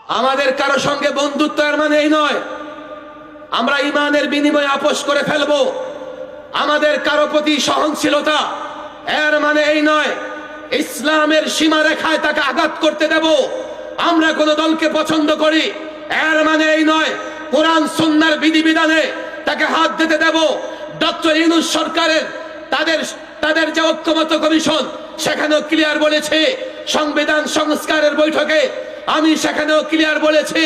আমাদের কারো সঙ্গে বন্ধুত্ব এর মানে এই নয় আমরা ইমানের বিনিময়ে আপোষ করে ফেলবো। আমাদের কারো প্রতি সহনশীলতা এর মানে এই নয় ইসলামের সীমারেখায় তাকে আঘাত করতে দেব। আমরা কোন দলকে পছন্দ করি এর মানে এই নয় কোরআন সুন্নাহর বিধিবিধানে তাকে হাত দিতে দেব। ডক্টর ইউনূস সরকারের তাদের যে ঐক্যমত্য কমিশন সেখানেও ক্লিয়ার বলেছে, সংবিধান সংস্কারের বৈঠকে আমি সেখানেও ক্লিয়ার বলেছি,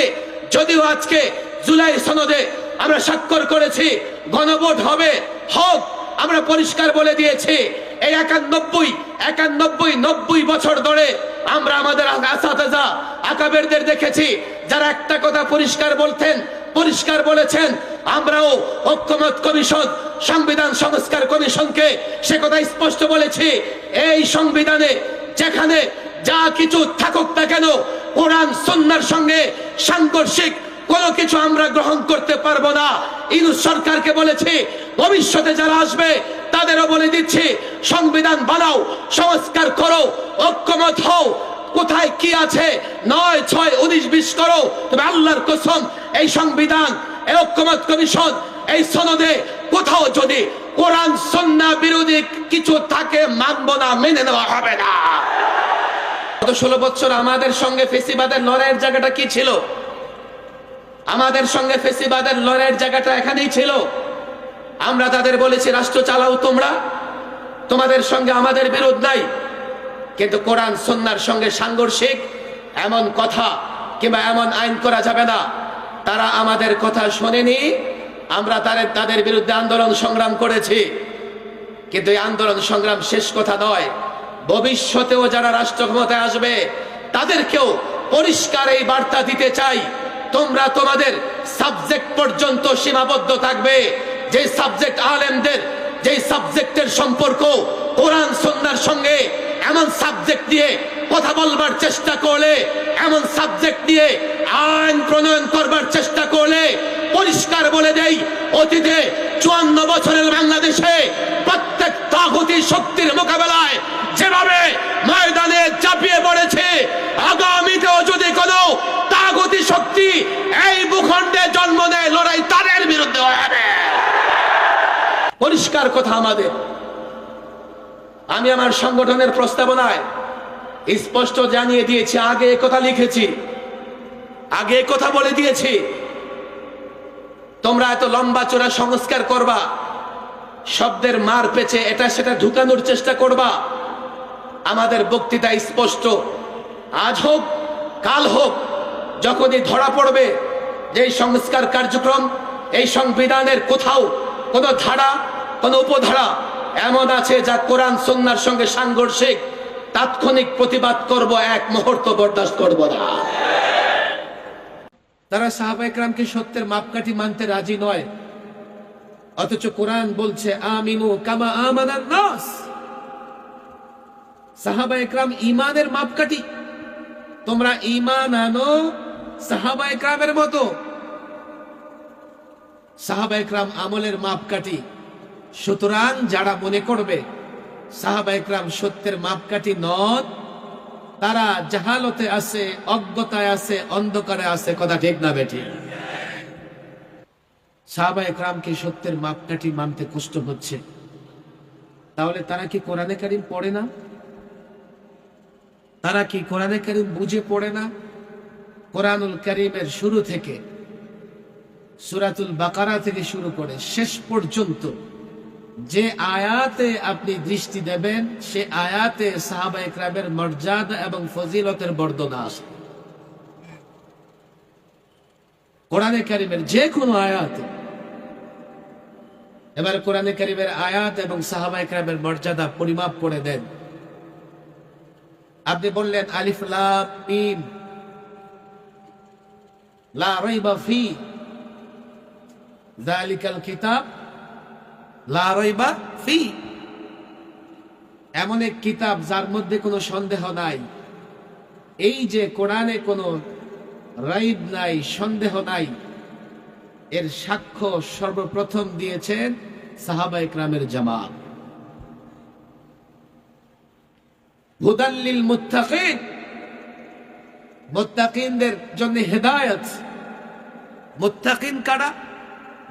যদিও আজকে জুলাই সনদে আমরা স্বাক্ষর করেছি গণভোট হবে হোক, আমরা পরিষ্কার বলে দিয়েছি এই 91 বছর ধরে আমরা আমাদের আসাতেজা আকাবেরদের দেখেছি যারা একটা কথা পরিষ্কার বলেছেন। আমরাও ঐক্যমত কমিশন সংবিধান সংস্কার কমিশনকে সে কথা স্পষ্ট বলেছি, এই সংবিধানে যেখানে যা কিছু থাকুক না কেন কোরআন সুন্নাহর সঙ্গে সাংঘর্ষিক কোনো কিছু আমরা গ্রহণ করতে পারবো না। ইউনূস সরকারকে বলেছি ভবিষ্যতে যারা আসবে তাদেরও বলে দিচ্ছি সংবিধান বানাও, সংস্কার করো, ঐক্যমত হও, কোথায় কি আছে 9, 6, 19, 20 করো, তবে আল্লাহর কসম এই সংবিধান এই ঐক্যমত কমিশন এই সনদে কোথাও যদি কোরআন সুন্নাহ বিরোধী কিছু থাকে মানব না, মেনে নেওয়া হবে না। গত 16 বছর আমাদের সঙ্গে ফেসিবাদের লড়াইয়ের জায়গাটা কি ছিল? আমাদের সঙ্গে ফেসিবাদের লড়াইয়ের জায়গাটা এখানেই ছিল। আমরা তাদের বলেছি রাষ্ট্র চালাও তোমরা, তোমাদের সঙ্গে আমাদের বিরোধ নাই, কিন্তু কোরআন সুন্নাহর সঙ্গে সাংঘর্ষিক এমন কথা কিংবা এমন আইন করা যাবে না। তারা আমাদের কথা শোনেনি, আমরা তাদের বিরুদ্ধে আন্দোলন সংগ্রাম করেছি, কিন্তু এই আন্দোলন সংগ্রাম শেষ কথা নয়। ভবিষ্যতেও যারা রাষ্ট্র ক্ষমতায় আসবে তাদেরকেও পরিষ্কার এই বার্তা দিতে চাই, তোমরা তোমাদের সাবজেক্ট পর্যন্ত সীমাবদ্ধ থাকবে। যে সাবজেক্ট আলেমদের, যে সাবজেক্টের সম্পর্ক কোরআন সুন্নাহর সঙ্গে, এমন সাবজেক্ট নিয়ে কথা বলবার চেষ্টা করলে, এমন সাবজেক্ট নিয়ে আইন প্রণয়ন করবার চেষ্টা করলে পরিষ্কার বলে দেই, অতীতে 54 বছরের বাংলাদেশে প্রত্যেক তাগুতি শক্তির মোকাবেলায় যেভাবে ময়দানে চাপিয়ে পড়েছে, আগামীতেও যদি কোনো তাগুতি শক্তি এই ভূখণ্ডে জন্ম নেয় লড়াই তাদের বিরুদ্ধে হবে। পরিষ্কার কথা আমাদের। আমি আমার সংগঠনের প্রস্তাবনায় স্পষ্ট জানিয়ে দিয়েছি, আগে কথা লিখেছি, আগে কথা বলে দিয়েছি, তোমরা এত লম্বা চোরা সংস্কার করবা, শব্দের মার পেছে এটা সেটা ঢুকানোর চেষ্টা করবা। আমাদের বক্তৃতা স্পষ্ট, আজ হোক কাল হোক, যখনই ধরা পড়বে যে সংস্কার কার্যক্রম এই সংবিধানের কোথাও কোনো ধারা কোনো উপধারা এমন আছে যা কোরআন সুন্নাহর সঙ্গে সাংঘর্ষিক, তাৎক্ষণিক প্রতিবাদ করব, এক মুহূর্ত বরদাস্ত করব না। তারা সাহাবায়ে কেরামকে সত্যের মাপকাঠি মানতে রাজি নয়, অথচ কোরআন বলছে আমিনু কামা আমানান নাস। সাহাবায়ে কেরাম ঈমানের মাপকাঠি, তোমরা ঈমান আনো সাহাবায়ে কেরামের মতো। সাহাবায়ে কেরাম আমলের মাপকাঠি, সুতরাং যারা মনে করবে সাহাবায়ে কেরাম সত্যের মাপকাঠি নন, তারা জাহালতে আছে, অজ্ঞতায় আছে, অন্ধকারে আছে। কথা ঠিক না বেঠিক? সাহাবায়ে কেরামকে সত্যের মাপকাঠি মানতে কষ্ট হচ্ছে, তাহলে তারা কি কোরআনে কারীম পড়ে না? তারা কি কোরআনে কারীম বুঝে পড়ে না? কোরআনুল কারীমের শুরু থেকে সূরাতুল বাকারা থেকে শুরু করে শেষ পর্যন্ত যে আয়াতে আপনি দৃষ্টি দেবেন সে আয়াতে সাহাবায়ে কেরামের মর্যাদা এবং ফজিলতের বর্ণনা আছে। কোরআনে কারীমের যে কোনো আয়াতে। এবার কোরআনে কারীমের আয়াত এবং সাহাবায়ে কেরামের মর্যাদা পরিমাপ করে দেন। আপনি বললেন আলিফ লাম মিম লা রাইবা ফি যালিকাল কিতাব লা রাইবা ফি, এমন এক কিতাব যার মধ্যে কোনো সন্দেহ নাই। এই যে কোরআনে কোনো রাইব নাই, সন্দেহ নাই, এর সাক্ষ্য সর্বপ্রথম দিয়েছেন সাহাবায়ে কেরামের জামাত। হুদাল লিল মুত্তাকিন, মুত্তাকিনদের জন্য হেদায়েত। মুত্তাকিন কারা?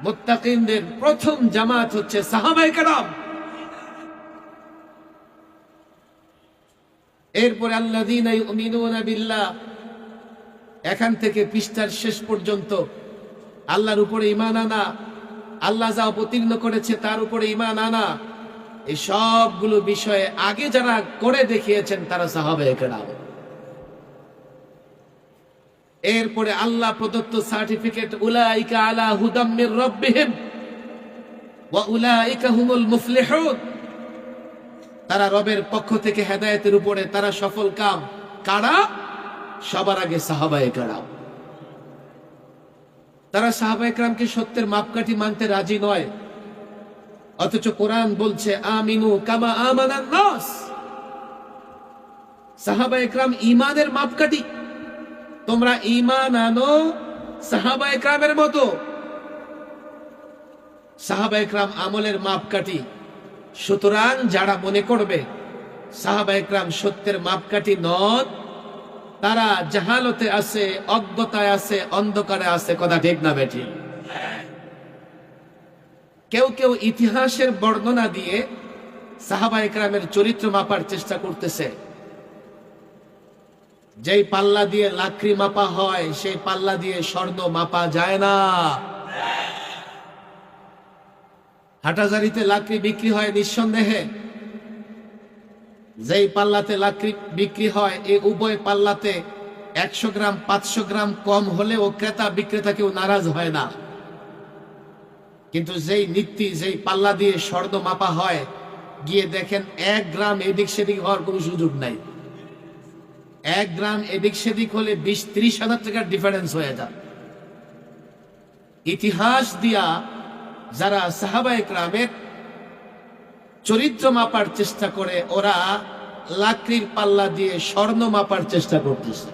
মুত্তাকিনদের প্রথম জামাত হচ্ছে সাহাবায়ে কেরাম। এরপরে আল্লাযীনা ইউমিনুনা বিল্লাহ, এখান থেকে পৃষ্ঠার শেষ পর্যন্ত আল্লাহর উপরে ঈমান আনা, আল্লাহ যা অবতীর্ণ করেছে তার উপরে ঈমান আনা, এই সবগুলো বিষয়ে আগে যারা করে দেখিয়েছেন তারা সাহাবায়ে কেরাম। এরপরে আল্লাহ প্রদত্ত সার্টিফিকেট, উলাইকা আলা হুদাম মির রাব্বিহিম ওয়া উলাইকা হুমুল মুফলিহুন, তারা রবের পক্ষ থেকে হেদায়েতের উপরে, তারা সফল কাম। কারা? সবার আগে সাহাবায়ে কেরাম। তারা সাহাবায়ে কেরামকে সত্যের মাপকাঠি মানতে রাজি নয়, অথচ কোরআন বলছে আমিনু কামা আমানান নাস। সাহাবায়ে কেরাম ঈমানের মাপকাঠি, তোমরা ঈমান আনো সাহাবায়ে কেরামের মতো। সাহাবায়ে কেরাম আমলের মাপকাঠি। সুতরাং যারা মনে করবে সাহাবায়ে কেরাম সত্যের মাপকাঠি নন, তারা জাহালতে আছে, অজ্ঞতায় আছে, অন্ধকারে আছে। কথা ঠিক না বেঠিক? কেউ কেউ ইতিহাসের বর্ণনা দিয়ে সাহাবায়ে কেরামের চরিত্র মাপার চেষ্টা করতেছে। যেই পাল্লা দিয়ে লাকড়ি মাপা হয় সেই পাল্লা দিয়ে স্বর্ণ মাপা যায় না। হাটাজারিতে লাকড়ি বিক্রি হয় নিঃসন্দেহে, যেই পাল্লাতে লাকড়ি বিক্রি হয় এই উভয় পাল্লাতে 100 গ্রাম 500 গ্রাম কম হলেও ক্রেতা বিক্রেতা কেউ নারাজ হয় না। কিন্তু যেই পাল্লা দিয়ে স্বর্ণ মাপা হয়, গিয়ে দেখেন 1 গ্রাম এদিক সেদিক হওয়ার কোনো সুযোগ নাই। 1 গ্রাম এদিক সেদিক হলে 20-30 হাজার টাকার ডিফারেন্স হয়ে যায়। ইতিহাস দিয়া যারা সাহাবায়ে কেরামের চরিত্র মাপার চেষ্টা করে, ওরা লাকড়ির পাল্লা দিয়ে স্বর্ণ মাপার চেষ্টা করতেছে।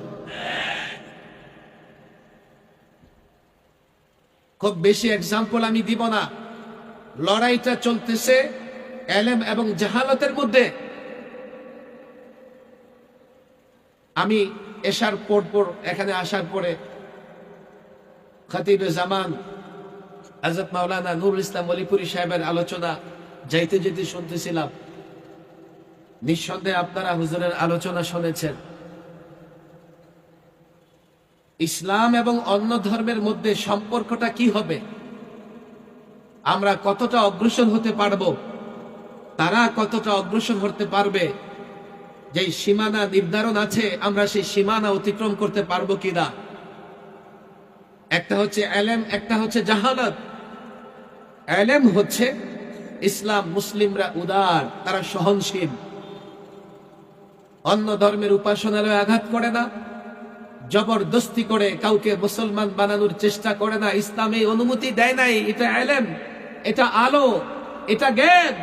খুব বেশি এক্সাম্পল আমি দিব না, লড়াইটা চলতেছে ইলম এবং জাহালতের মধ্যে। আমি এশার পর এখানে আসার পরে খতিবে জামান হযরত মাওলানা নুরুল ইসলাম ওলিপুরি সাহেবের আলোচনা যাইতে যেতে শুনতেছিলাম। নিঃসন্দেহে আপনারা হুজুরের আলোচনা শুনেছেন। ইসলাম এবং অন্য ধর্মের মধ্যে সম্পর্কটা কি হবে, আমরা কতটা অগ্রসর হতে পারবো, তারা কতটা অগ্রসর হতে পারবে, যেই সীমানা নির্ধারণ আছে আমরা সেই সীমানা অতিক্রম করতে পারবো কিনা। একটা হচ্ছে ইলম, একটা হচ্ছে জাহালাত। ইলম হচ্ছে ইসলাম, মুসলিমরা উদার, তারা সহনশীল, অন্য ধর্মের উপাসনালয়ে আঘাত করে না, জবরদস্তি করে কাউকে মুসলমান বানানোর চেষ্টা করে না। ইসলাম এই অনুমতি দেয় নাই। এটা ইলম, এটা আলো, এটা জ্ঞান।